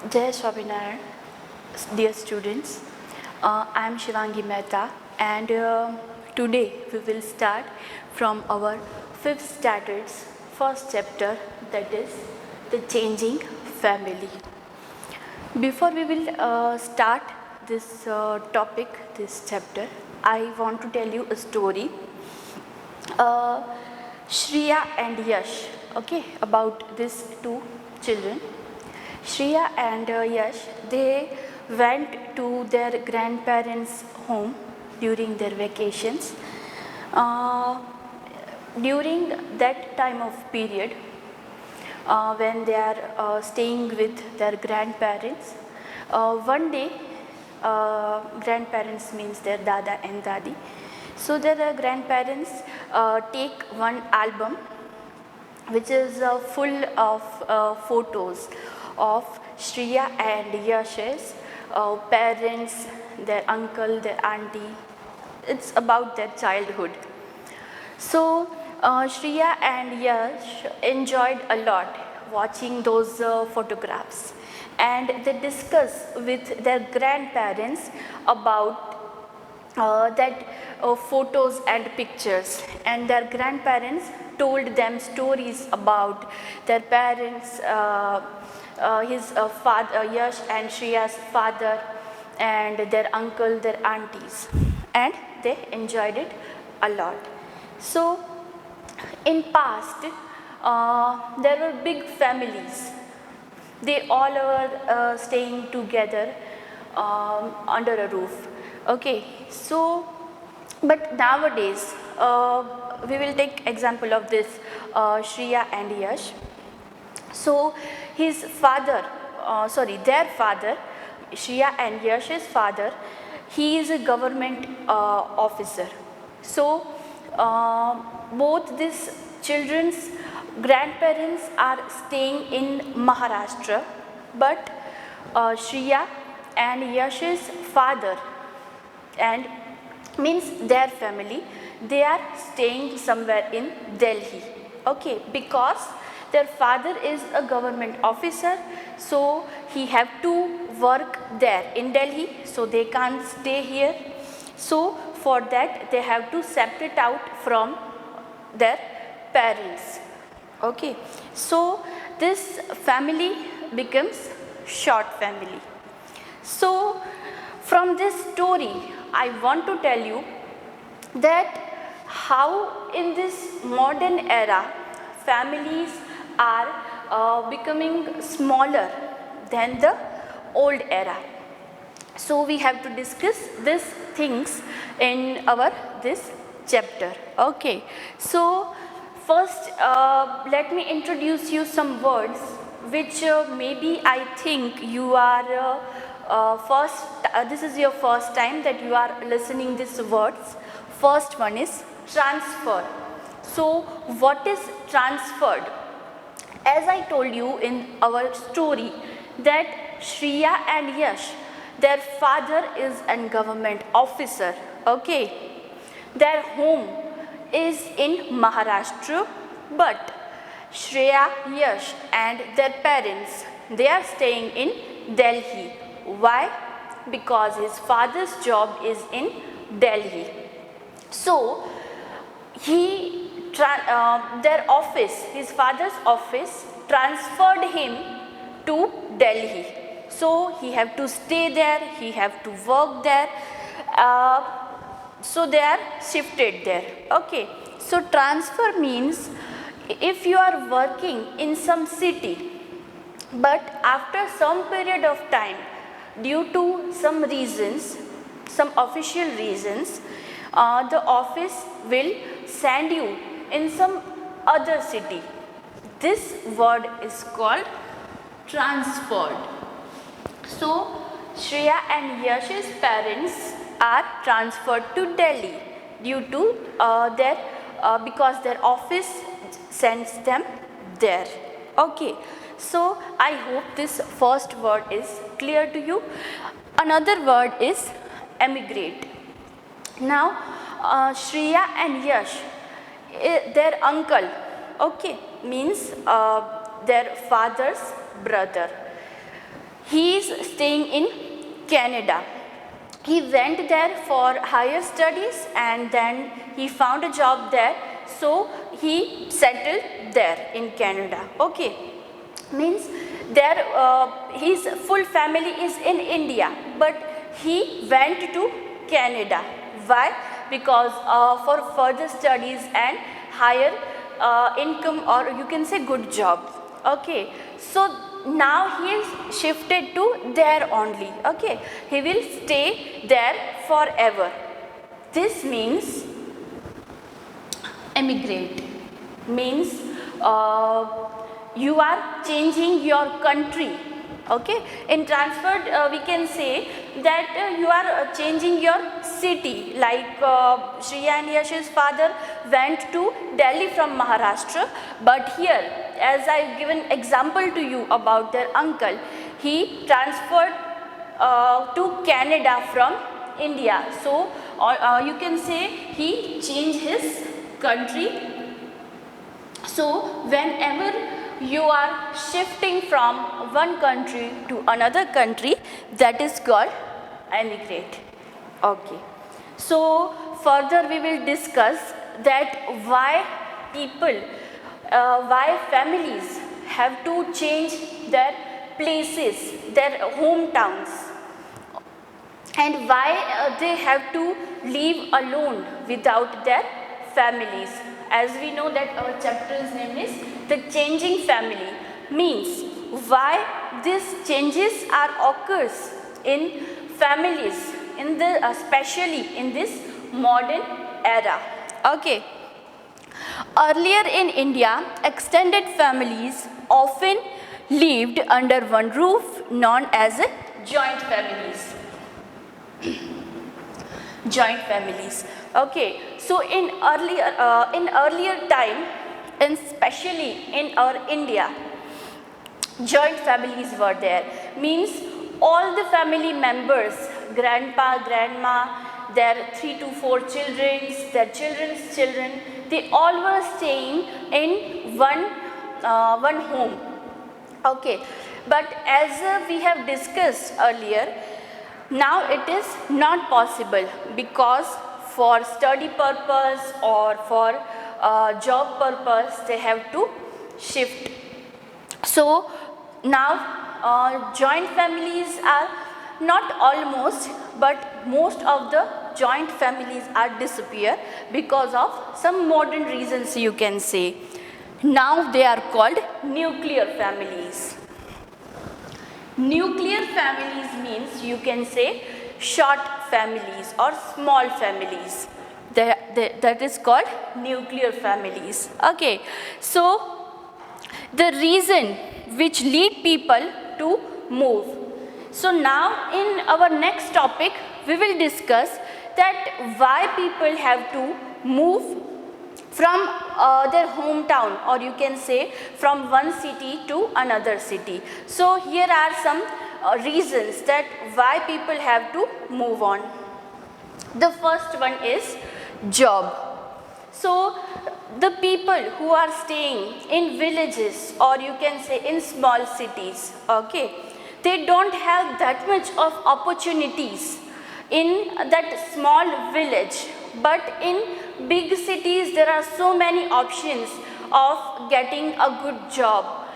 Jai Swabhinarayan, dear students. I am Shivangi Mehta, and today we will start from our 5th standard's first chapter, that is the changing family. Before we will start this topic, this chapter, I want to tell you a story. Shreya and Yash, okay, about these two children. Shreya and Yash, they went to their grandparents' home during their vacations. During that time of period, when they are staying with their grandparents, one day, grandparents means their dada and dadi. So their grandparents take one album which is full of photos of Shreya and Yash's parents, their uncle, their auntie. It's about their childhood. So Shreya and Yash enjoyed a lot watching those photographs, and they discuss with their grandparents about that photos and pictures, and their grandparents told them stories about their parents, his father, Yash and Shreya's father, and their uncle, their aunties, and they enjoyed it a lot. So in past, there were big families. They all were staying together under a roof. Okay, so but nowadays we will take example of this Shreya and Yash. So his father, their father, Shreya and Yash's father, he is a government officer. So both these children's grandparents are staying in Maharashtra, but Shreya and Yash's father, and means their family, they are staying somewhere in Delhi. Okay, because their father is a government officer, so he have to work there in Delhi, so they can't stay here. So for that they have to separate out from their parents. Okay, so this family becomes short family. So from this story I want to tell you that how in this modern era families are becoming smaller than the old era. So we have to discuss these things in our this chapter. Okay, so first let me introduce you some words which maybe I think you are this is your first time that you are listening these words. First one is transfer. So what is transferred? As I told you in our story that Shreya and Yash, their father is a government officer. Okay, their home is in Maharashtra, but Shreya, Yash and their parents, they are staying in Delhi. Why? Because his father's job is in Delhi. So their office, his father's office, transferred him to Delhi. So he have to stay there, he have to work there. So they are shifted there. Okay, so transfer means if you are working in some city, but after some period of time, due to some reasons, some official reasons, the office will send you in some other city. This word is called transferred. So Shreya and Yash's parents are transferred to Delhi due to because their office sends them there. Okay, so I hope this first word is clear to you. Another word is emigrate. Now Shreya and Yash, their uncle, okay, means their father's brother. he is staying in Canada. He went there for higher studies and then he found a job there, so he settled there in Canada. Okay, means there his full family is in India, but he went to Canada. Why? Because for further studies and higher income, or you can say good job. Okay, so now he is shifted to there only. Okay, he will stay there forever. This means emigrate, means you are changing your country. Okay, in transferred we can say that you are changing your city, like Shriya and Yash's father went to Delhi from Maharashtra, but here, as I given example to you about their uncle, he transferred to Canada from India. So you can say he changed his country. So whenever you are shifting from one country to another country, that is called emigrate. Okay, so further we will discuss that why people, why families have to change their places, their hometowns, and why they have to live alone without their families. As we know that our chapter's name is the changing family, means why these changes are occurs in families, in the especially in this modern era. Okay, earlier in India, extended families often lived under one roof, known as joint families. Joint families. Okay, so in earlier time, and especially in our India, joint families were there. Means all the family members, grandpa, grandma, their 3 to 4 children, their children's children, they all were staying in one home. Okay, but as we have discussed earlier, now it is not possible because for study purpose or for job purpose they have to shift. So now joint families are not almost, but most of the joint families are disappear because of some modern reasons, you can say. Now they are called nuclear families. Nuclear families means, you can say, short families or small families. That is called nuclear families. Okay, so the reason which lead people to move. So now in our next topic we will discuss that why people have to move from their hometown, or you can say from one city to another city. So here are some reasons that why people have to move on. The first one is job. So the people who are staying in villages, or you can say in small cities, okay, they don't have that much of opportunities in that small village, but in big cities there are so many options of getting a good job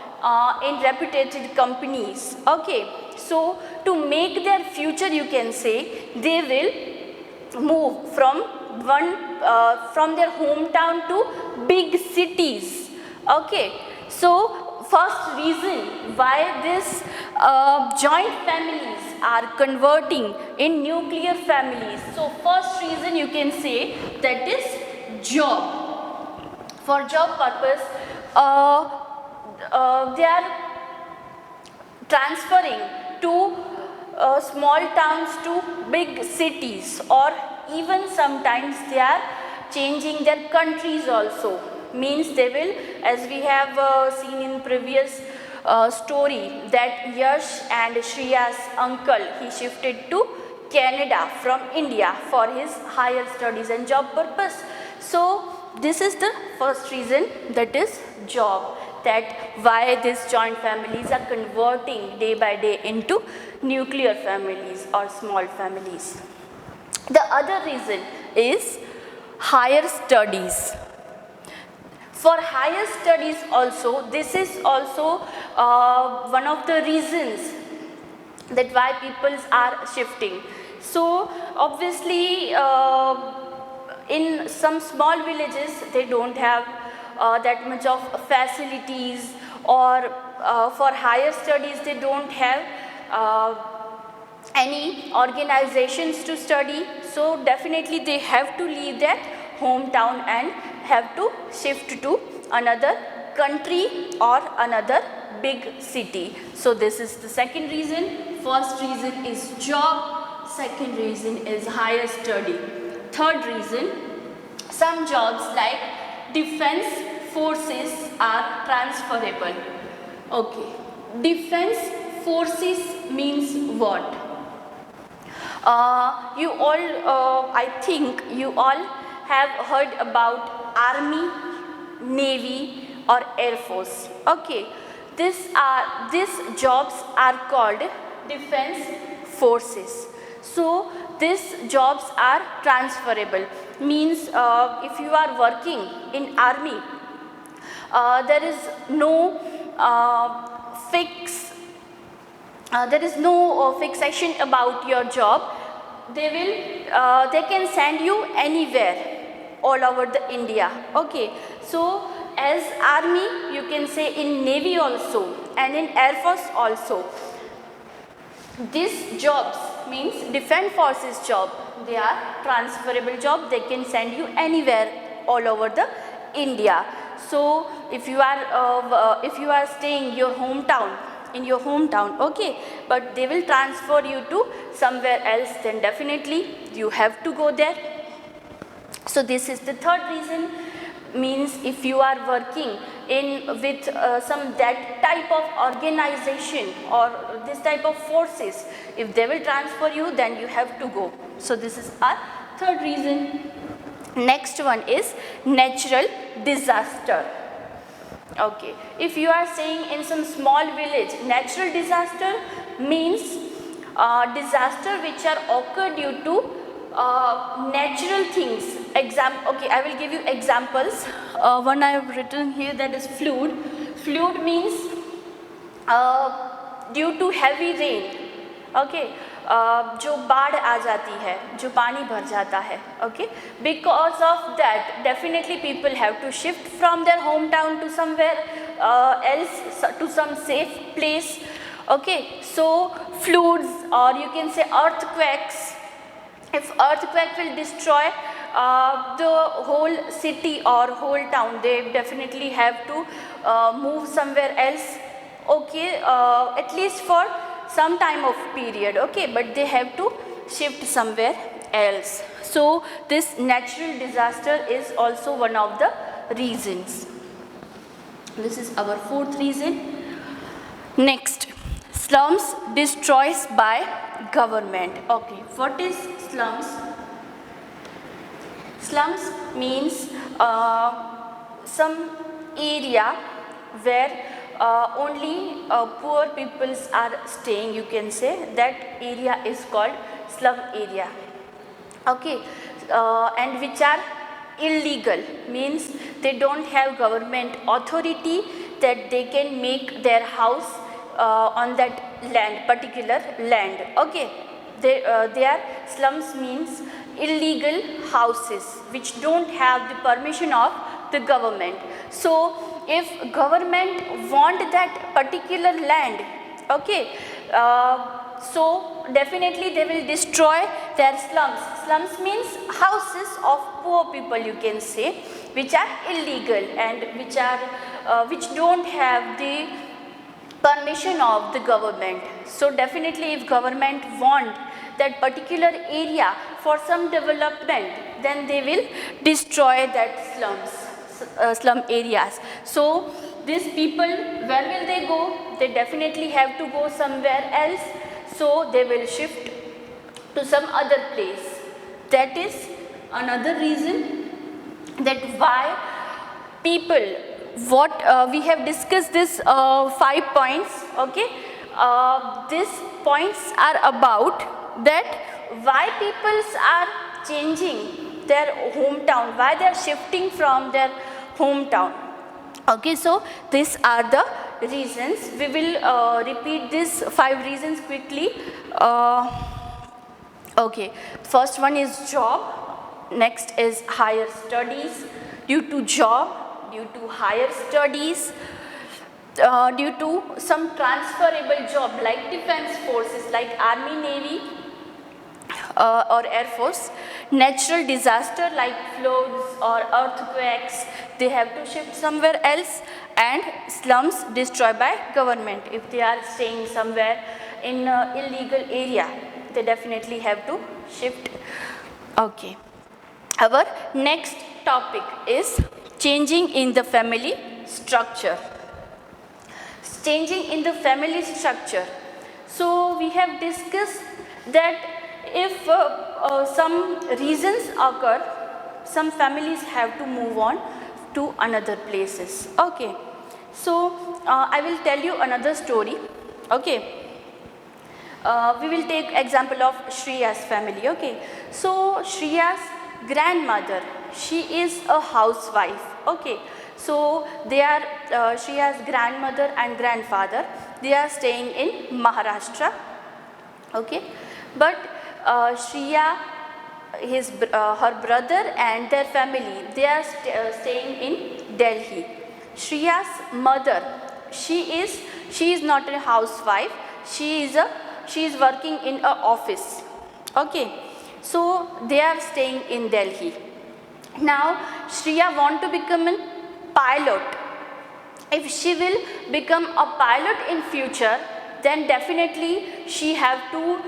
in reputed companies. Okay, so to make their future, you can say, they will move from their hometown to big cities. Okay, so first reason why this joint families are converting in nuclear families. So first reason, you can say, that is job. For job purpose, they are transferring to small towns to big cities, or even sometimes they are changing their countries also. Means they will, as we have seen in previous story, that Yash and Shriya's uncle, he shifted to Canada from India for his higher studies and job purpose. So this is the first reason, that is job. that why these joint families are converting day by day into nuclear families or small families. The other reason is higher studies. For higher studies also, this is also one of the reasons that why people are shifting. So obviously in some small villages they don't have that much of facilities, or for higher studies they don't have any organizations to study, so definitely they have to leave their hometown and have to shift to another country or another big city. So this is the second reason. First reason is job, second reason is higher study. Third reason, some jobs like defense forces are transferable. Okay, defense forces means what? You all, I think you all have heard about Army, Navy or Air Force. Okay, these jobs are called defense forces. So these jobs are transferable. Means if you are working in Army, there is no fixation about your job. They can send you anywhere all over the India. Okay, so as Army, you can say in Navy also and in Air Force also. These jobs means defense forces job, they are transferable job, they can send you anywhere all over the India. So if you are staying in your hometown, okay, but they will transfer you to somewhere else, then definitely you have to go there. So this is the third reason. Means if you are working with some that type of organization or this type of forces, if they will transfer you, then you have to go. So this is our third reason. Next one is natural disaster. Okay, if you are staying in some small village, natural disaster means disaster which are occurred due to natural things. Okay, I will give you examples. One I have written here, that is flood. Flood means due to heavy rain. Okay, जो बाढ़ आ जाती है, जो पानी भर जाता है. Okay, because of that definitely people have to shift from their hometown to somewhere else, to some safe place. Okay, so floods, or you can say earthquakes. If earthquake will destroy the whole city or whole town, they definitely have to move somewhere else. Okay, at least for some time of period. Okay, but they have to shift somewhere else. So this natural disaster is also one of the reasons. This is our fourth reason. Next, slums destroyed by government. Okay, what is slums? Slums means some area where only poor peoples are staying, you can say. That area is called slum area. Okay, and which are illegal, means they don't have government authority that they can make their house on that land, particular land. Okay, they are slums means illegal houses which don't have the permission of the government. So if government want that particular land, okay, so definitely they will destroy their slums. Slums means houses of poor people, you can say, which are illegal and which don't have the permission of the government. So definitely if government want that particular area for some development, then they will destroy that slum areas. So these people, where will they go? They definitely have to go somewhere else. So they will shift to some other place. That is another reason that why people what we have discussed this 5 points, okay. These points are about that why peoples are changing their hometown, why they are shifting from their hometown. Okay, so these are the reasons. We will repeat these 5 reasons quickly. Okay, first one is job, next is higher studies, due to job, due to higher studies, due to some transferable job like defense forces like army, navy, or air force, natural disaster like floods or earthquakes, they have to shift somewhere else, and slums destroyed by government. If they are staying somewhere in illegal area, they definitely have to shift. Okay, our next topic is changing in the family structure. Changing in the family structure. So we have discussed that if some reasons occur, some families have to move on to another places. Okay, so I will tell you another story. Okay, we will take example of Shriya's family. Okay, so Shriya's grandmother, she is a housewife. Okay, so they are Shriya's grandmother and grandfather, they are staying in Maharashtra. Okay, but Shriya, her brother and their family, they are staying in Delhi. Shriya's mother, she is not a housewife, she is working in a office. Okay, so they are staying in Delhi. Now Shriya want to become a pilot. If she will become a pilot in future, then definitely she have to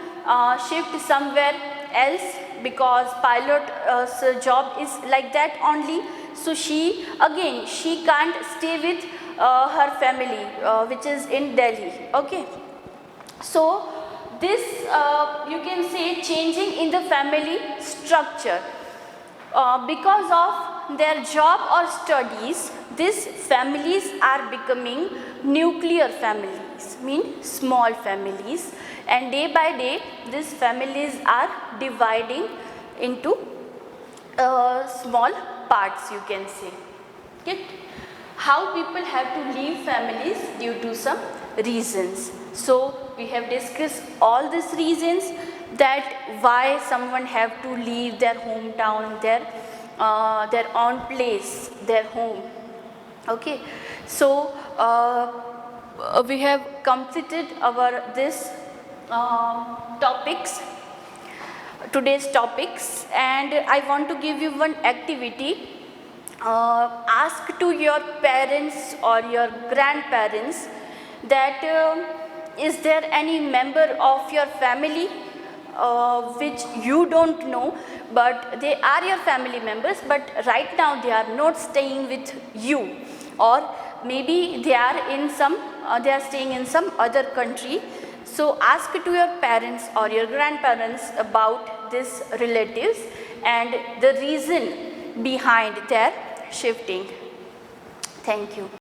shift somewhere else, because pilot's job is like that only. So she can't stay with her family which is in Delhi. Okay, so this you can say changing in the family structure. Because of their job or studies, these families are becoming nuclear families, mean small families, and day by day these families are dividing into small parts, you can say. Right? How people have to leave families due to some reasons. So we have discussed all these reasons, that why someone have to leave their hometown, their own place, their home. Okay, so we have completed our today's topics, and I want to give you one activity. Ask to your parents or your grandparents that is there any member of your family which you don't know, but they are your family members, but right now they are not staying with you, or maybe they are staying in some other country. So ask to your parents or your grandparents about these relatives and the reason behind their shifting. Thank you.